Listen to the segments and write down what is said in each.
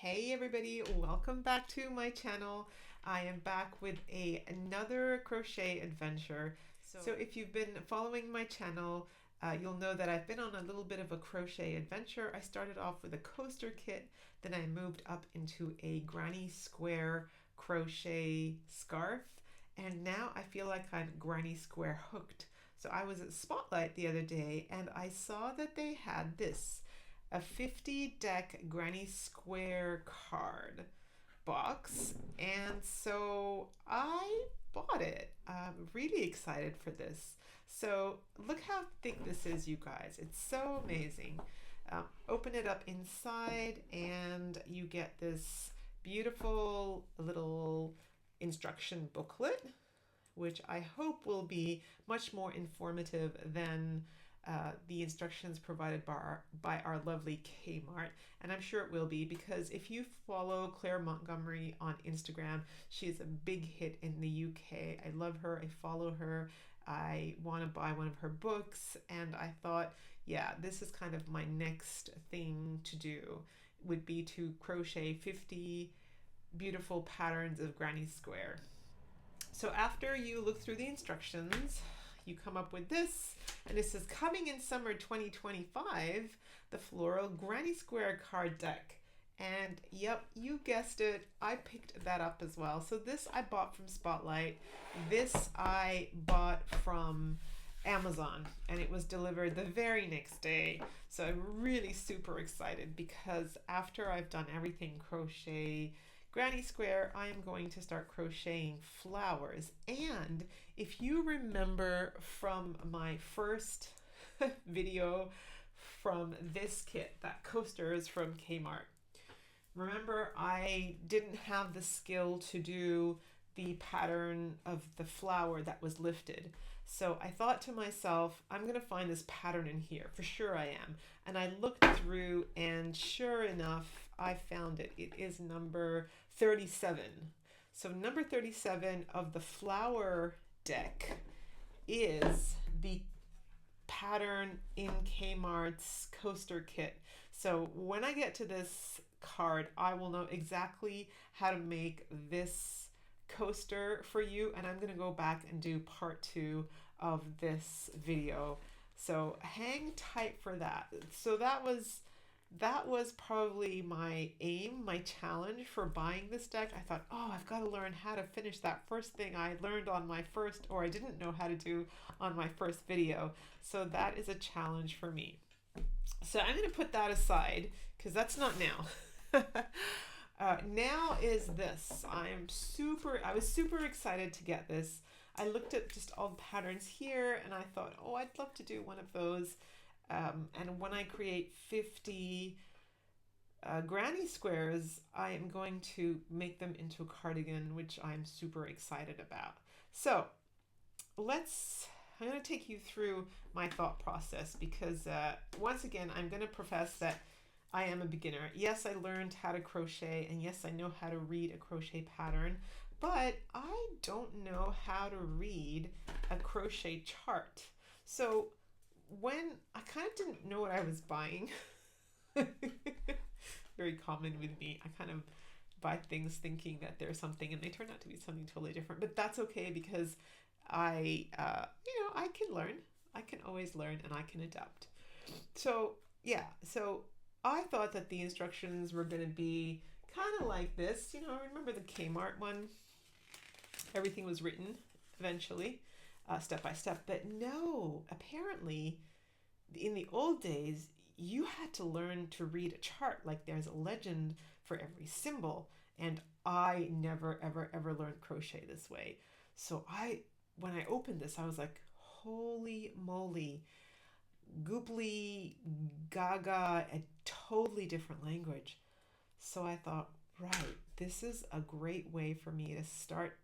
Hey everybody, welcome back to my channel. I am back with another crochet adventure. So if you've been following my channel, you'll know that I've been on a little bit of a crochet adventure. I started off with a coaster kit, then I moved up into a granny square crochet scarf, and now I feel like I'm granny square hooked. So I was at Spotlight the other day and I saw that they had this, a 50 deck granny square card box, and so I bought it. I'm really excited for this. So look how thick this is, you guys. It's so amazing. Open it up inside and you get this beautiful little instruction booklet, which I hope will be much more informative than the instructions provided by our lovely Kmart. And I'm sure it will be, because if you follow Claire Montgomery on Instagram, she is a big hit in the UK. I love her. I follow her. I want to buy one of her books. And I thought, yeah, this is kind of my next thing to do, would be to crochet 50 beautiful patterns of granny square. So after you look through the instructions, you come up with this, and this is coming in summer 2025, the floral granny square card deck. And yep, you guessed it, I picked that up as well. So this I bought from Spotlight. This I bought from Amazon, and it was delivered the very next day. So I'm really super excited, because after I've done everything crochet granny square, I am going to start crocheting flowers. And if you remember from my first video from this kit, that coaster is from Kmart. Remember, I didn't have the skill to do the pattern of the flower that was lifted. So I thought to myself, I'm going to find this pattern in here. For sure I am. And I looked through, and sure enough, I found it. It is number 37. So number 37 of the flower deck is the pattern in Kmart's coaster kit. So when I get to this card, I will know exactly how to make this coaster for you, and I'm going to go back and do part 2 of this video. So hang tight for that. So that was probably my aim, my challenge for buying this deck. I thought, oh, I've got to learn how to finish that first thing I learned on my first, or I didn't know how to do on my first video. So that is a challenge for me. So I'm going to put that aside, because that's not now. Now is this. I was super excited to get this. I looked at just all the patterns here, and I thought, oh, I'd love to do one of those. And when I create 50 granny squares, I am going to make them into a cardigan, which I'm super excited about. So I'm going to take you through my thought process, because once again, I'm going to profess that I am a beginner. Yes, I learned how to crochet, and yes, I know how to read a crochet pattern, but I don't know how to read a crochet chart. So when I kind of didn't know what I was buying, very common with me, I kind of buy things thinking that there's something, and they turn out to be something totally different. But that's okay, because I can learn. I can always learn, and I can adapt. So yeah, so I thought that the instructions were going to be kind of like this. Remember the Kmart one? Everything was written eventually, step by step. But no, apparently in the old days, you had to learn to read a chart. Like, there's a legend for every symbol. And I never, ever, ever learned crochet this way. So when I opened this, I was like, holy moly, goobly gaga, a totally different language. So I thought, right, this is a great way for me to start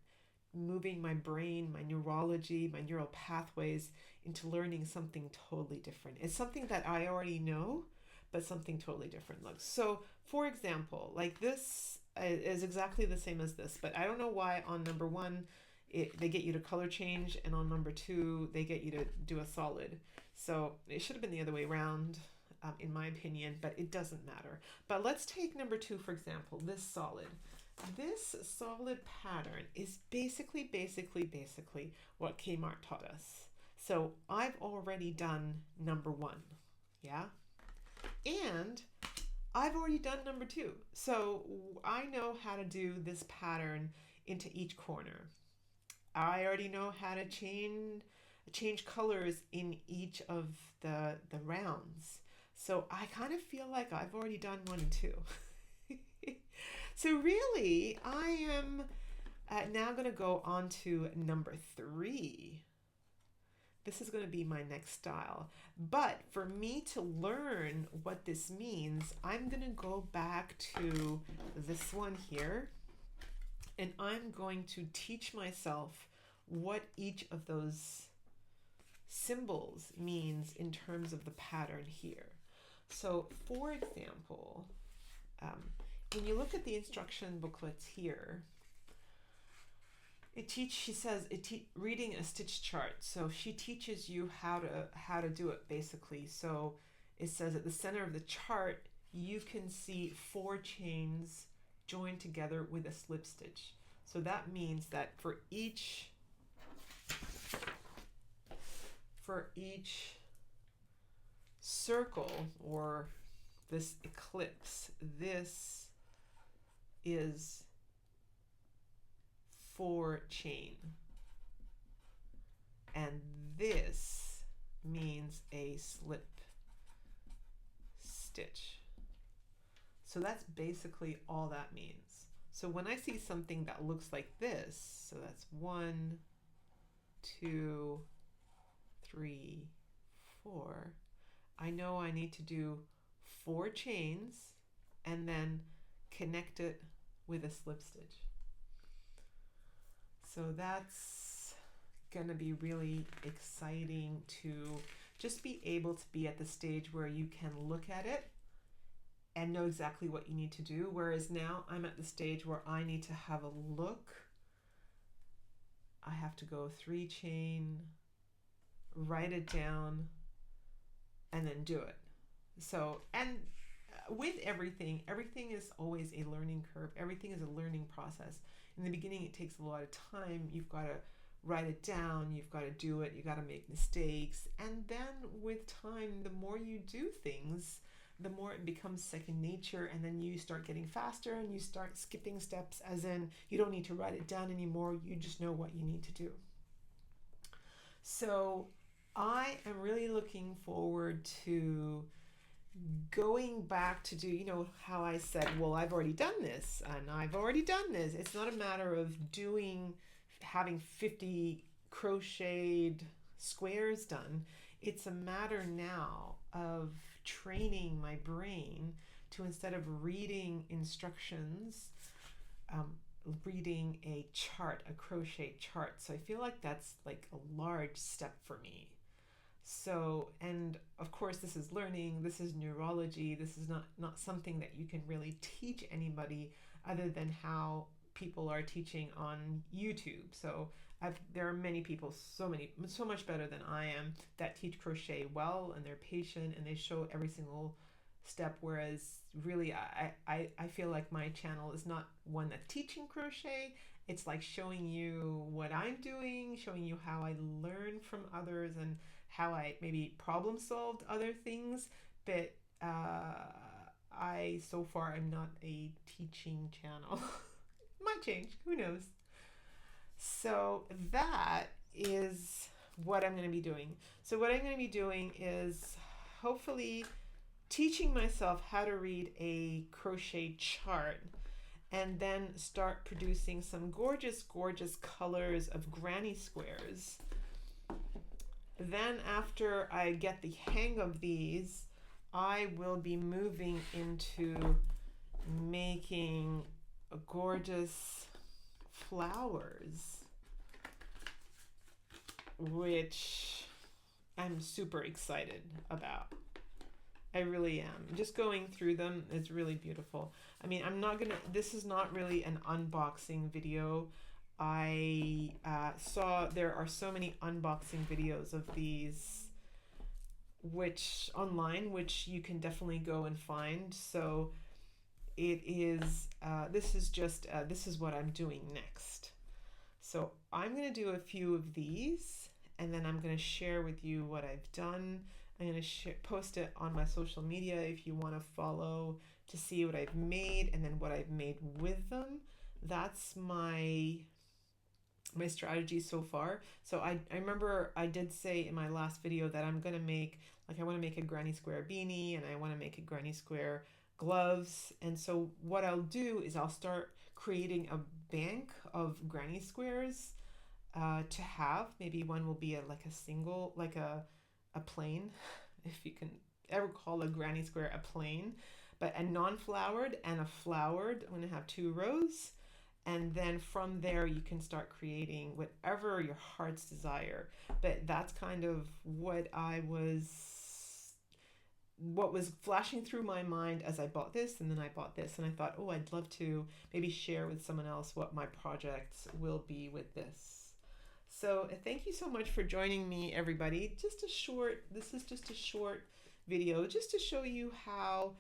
moving my brain, my neurology, my neural pathways into learning something totally different. It's something that I already know, but something totally different. Look, so for example, like this is exactly the same as this, but I don't know why on number 1 they get you to color change, and on number 2 they get you to do a solid. So it should have been the other way around. in my opinion, but it doesn't matter. But let's take number 2, for example, this solid. This solid pattern is basically what Kmart taught us. So I've already done number 1, yeah? And I've already done number 2. So I know how to do this pattern into each corner. I already know how to change colors in each of the rounds. So I kind of feel like I've already done 1 and 2. So really, I am now going to go on to number 3. This is going to be my next style. But for me to learn what this means, I'm going to go back to this one here. And I'm going to teach myself what each of those symbols means in terms of the pattern here. So for example, when you look at the instruction booklets here, she says reading a stitch chart. So she teaches you how to do it basically. So it says at the center of the chart, you can see 4 chains joined together with a slip stitch. So that means that for each circle or this ellipse, this is 4 chain, and this means a slip stitch. So that's basically all that means. So when I see something that looks like this, so that's 1, 2, 3, 4, I know I need to do 4 chains and then connect it with a slip stitch. So that's gonna be really exciting to just be able to be at the stage where you can look at it and know exactly what you need to do. Whereas now I'm at the stage where I need to have a look. I have to go 3 chain, write it down, and then do it. So, and with everything is always a learning curve. Everything is a learning process. In the beginning, it takes a lot of time. You've got to write it down. You've got to do it. You got to make mistakes. And then with time, the more you do things, the more it becomes second nature. And then you start getting faster and you start skipping steps, as in you don't need to write it down anymore. You just know what you need to do. So I am really looking forward to going back to do, you know, how I said, well, I've already done this and I've already done this. It's not a matter of having 50 crocheted squares done. It's a matter now of training my brain to, instead of reading instructions, reading a chart, a crochet chart. So I feel like that's like a large step for me. So, and of course this is learning, this is neurology, this is not something that you can really teach anybody other than how people are teaching on YouTube. So there are many people, so much better than I am, that teach crochet well, and they're patient and they show every single step, whereas really I feel like my channel is not one that's teaching crochet. It's like showing you what I'm doing, showing you how I learn from others and how I maybe problem solved other things, but I so far am not a teaching channel. Might change, who knows? So that is what I'm going to be doing. So what I'm going to be doing is hopefully teaching myself how to read a crochet chart, and then start producing some gorgeous colors of granny squares. Then after I get the hang of these, I will be moving into making gorgeous flowers, which I'm super excited about. I really am. Just going through them is really beautiful. I mean, this is not really an unboxing video. I saw there are so many unboxing videos of these which online, which you can definitely go and find. So it is, this is what I'm doing next. So I'm going to do a few of these, and then I'm going to share with you what I've done. I'm going to post it on my social media if you want to follow to see what I've made and then what I've made with them. That's my strategy so far. So I remember I did say in my last video that I'm going to make, like, I want to make a granny square beanie and I want to make a granny square gloves. And so what I'll do is I'll start creating a bank of granny squares to have. Maybe one will be like a single, like a plain, if you can ever call a granny square a plain, but a non-flowered and a flowered. I'm going to have 2 rows. And then from there you can start creating whatever your heart's desire. But that's kind of what was flashing through my mind as I bought this, and then I bought this, and I thought, oh, I'd love to maybe share with someone else what my projects will be with this. So thank you so much for joining me, everybody. This is just a short video just to show you how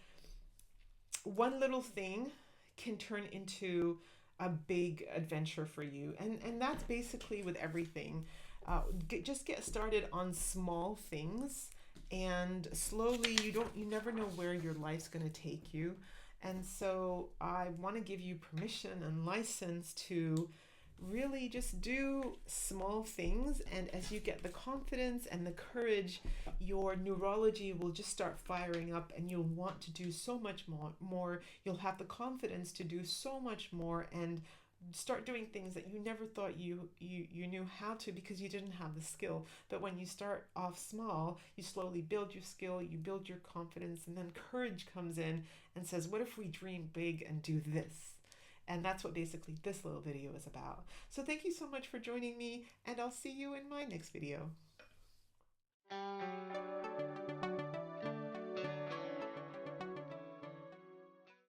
one little thing can turn into a big adventure for you. And that's basically with everything. Just get started on small things, and slowly you never know where your life's going to take you. And so I want to give you permission and license to really just do small things, and as you get the confidence and the courage, your neurology will just start firing up and you'll want to do so much more. You'll have the confidence to do so much more and start doing things that you never thought you knew how to, because you didn't have the skill. But when you start off small, you slowly build your skill, you build your confidence, and then courage comes in and says, what if we dream big and do this? And that's what basically this little video is about. So thank you so much for joining me, and I'll see you in my next video.